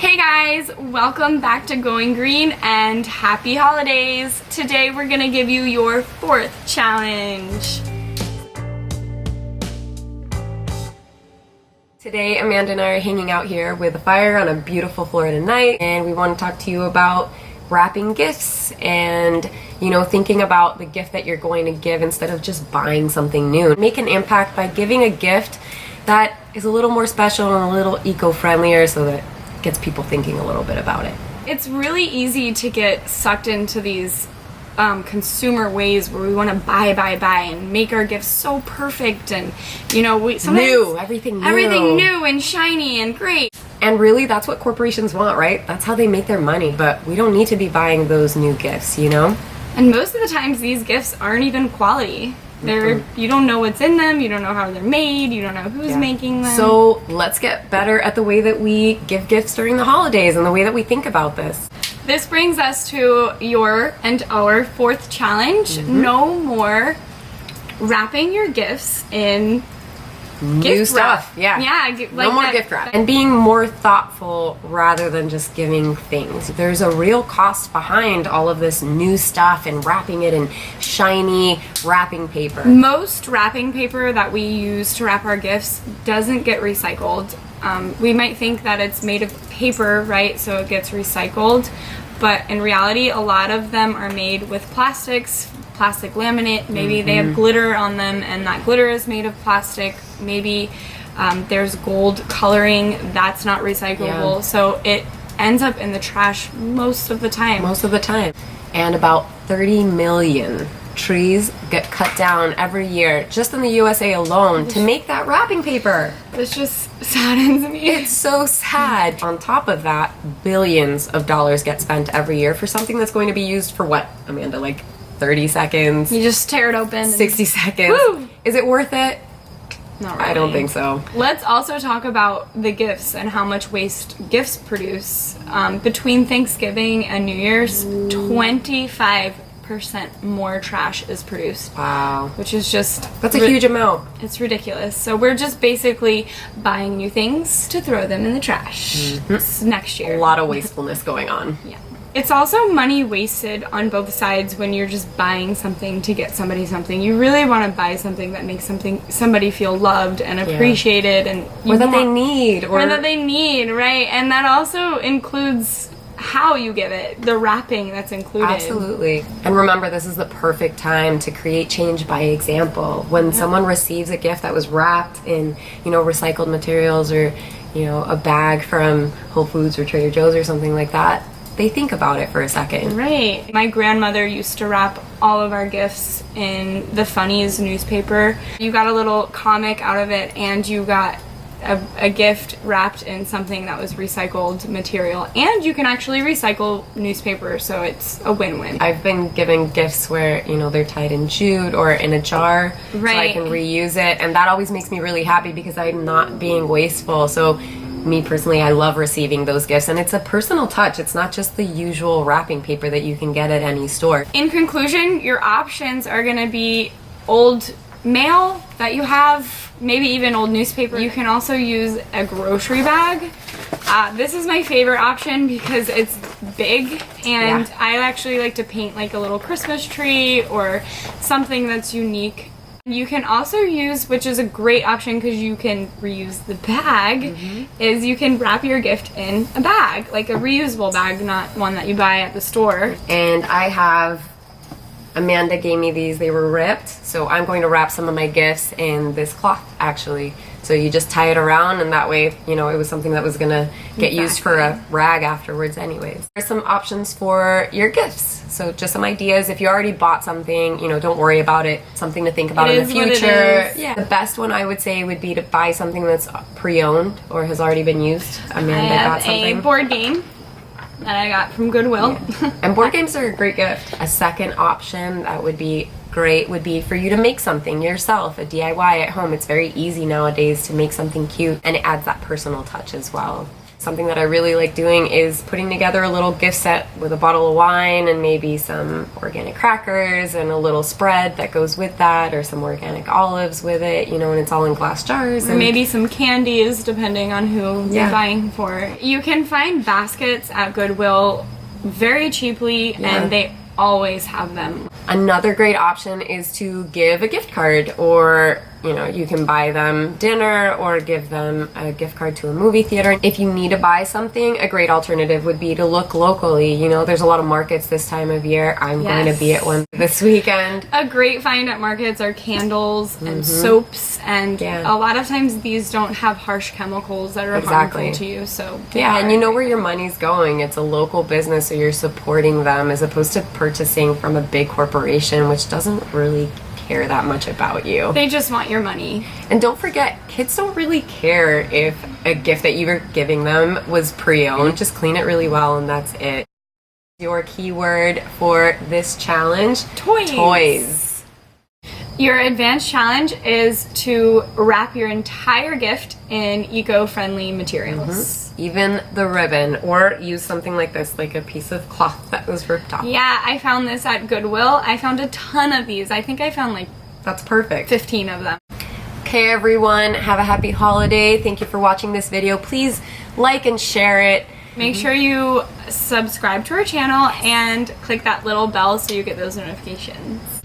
Hey guys, welcome back to Going Green and happy holidays. Today we're gonna give you your 4th challenge. Today Amanda and I are hanging out here with a fire on a beautiful Florida night, and we want to talk to you about wrapping gifts and thinking about the gift that you're going to give instead of just buying something new. Make an impact by giving a gift that is a little more special and a little eco-friendlier so that it gets people thinking a little bit about it. It's really easy to get sucked into these consumer ways where we want to buy and make our gifts so perfect, and we sometimes everything new and shiny and great. And really, that's what corporations want, right? That's how they make their money, but we don't need to be buying those new gifts, And most of the times these gifts aren't even quality. You don't know what's in them, you don't know how they're made, you don't know who's making them. So let's get better at the way that we give gifts during the holidays and the way that we think about this. This brings us to your and our 4th challenge. No more wrapping your gifts in new stuff. Yeah, no more gift wrap. And being more thoughtful rather than just giving things. There's a real cost behind all of this new stuff and wrapping it in shiny wrapping paper. Most wrapping paper that we use to wrap our gifts doesn't get recycled. We might think that it's made of paper, right? So it gets recycled. But in reality, a lot of them are made with plastics, plastic laminate. Maybe they have glitter on them and that glitter is made of plastic. Maybe there's gold coloring that's not recyclable. So it ends up in the trash most of the time. And about 30 million trees get cut down every year just in the USA alone to make that wrapping paper. This just saddens me. It's so sad. On top of that, billions of dollars get spent every year for something that's going to be used for what, Amanda, like 30 seconds? You just tear it open. 60 seconds. Woo! Is it worth it? Not really. I don't think so. Let's also talk about the gifts and how much waste gifts produce. Between Thanksgiving and New Year's, 25% more trash is produced. Wow. Which is just... That's a huge amount. It's ridiculous. So we're just basically buying new things to throw them in the trash next year. A lot of wastefulness going on. Yeah. It's also money wasted on both sides when you're just buying something to get somebody something. You really want to buy something that makes somebody feel loved and appreciated, and that they need, right? And that also includes how you give it, the wrapping that's included. Absolutely. And remember, this is the perfect time to create change by example. When someone receives a gift that was wrapped in, recycled materials, or, a bag from Whole Foods or Trader Joe's or something like that, they think about it for a second. Right. My grandmother used to wrap all of our gifts in the Funnies newspaper. You got a little comic out of it, and you got a gift wrapped in something that was recycled material, and you can actually recycle newspaper, so it's a win-win. I've been giving gifts where they're tied in jute or in a jar, right, so I can reuse it, and that always makes me really happy because I'm not being wasteful. So me personally, I love receiving those gifts, and it's a personal touch. It's not just the usual wrapping paper that you can get at any store. In conclusion, your options are going to be old mail that you have, maybe even old newspaper. You can also use a grocery bag. This is my favorite option because it's big, and I actually like to paint like a little Christmas tree or something that's unique. You can also use, which is a great option because you can reuse the bag, is you can wrap your gift in a bag, like a reusable bag, not one that you buy at the store. And Amanda gave me these. They were ripped, so I'm going to wrap some of my gifts in this cloth, actually. So you just tie it around, and that way, it was something that was gonna get used for a rag afterwards anyways. There's some options for your gifts. So just some ideas. If you already bought something, don't worry about it. Something to think about in the future. Yeah. The best one I would say would be to buy something that's pre-owned or has already been used. Amanda got something. I have a board game that I got from Goodwill. Yeah. And board games are a great gift. A second option that would be great would be for you to make something yourself, a DIY at home. It's very easy nowadays to make something cute, and it adds that personal touch as well. Something that I really like doing is putting together a little gift set with a bottle of wine and maybe some organic crackers and a little spread that goes with that, or some organic olives with it, you know, and it's all in glass jars. Or maybe some candies, depending on who you're buying for. You can find baskets at Goodwill very cheaply, and they always have them. Another great option is to give a gift card, or you know, you can buy them dinner or give them a gift card to a movie theater. If you need to buy something, a great alternative would be to look locally. You know, there's a lot of markets this time of year. I'm going to be at one this weekend. A great find at markets are candles and soaps, and a lot of times these don't have harsh chemicals that are harmful to you. So and you know where your money's going. It's a local business, so you're supporting them as opposed to purchasing from a big corporation, which doesn't really care that much about you. They just want your money. And don't forget, kids don't really care if a gift that you were giving them was pre-owned. Just clean it really well and that's it. Your keyword for this challenge: toys. Your advanced challenge is to wrap your entire gift in eco-friendly materials. Even the ribbon, or use something like this, like a piece of cloth that was ripped off. Yeah, I found this at Goodwill. I found a ton of these. I think I found like that's perfect. 15 of them. Okay everyone, have a happy holiday. Thank you for watching this video. Please like and share it. Make sure you subscribe to our channel and click that little bell so you get those notifications.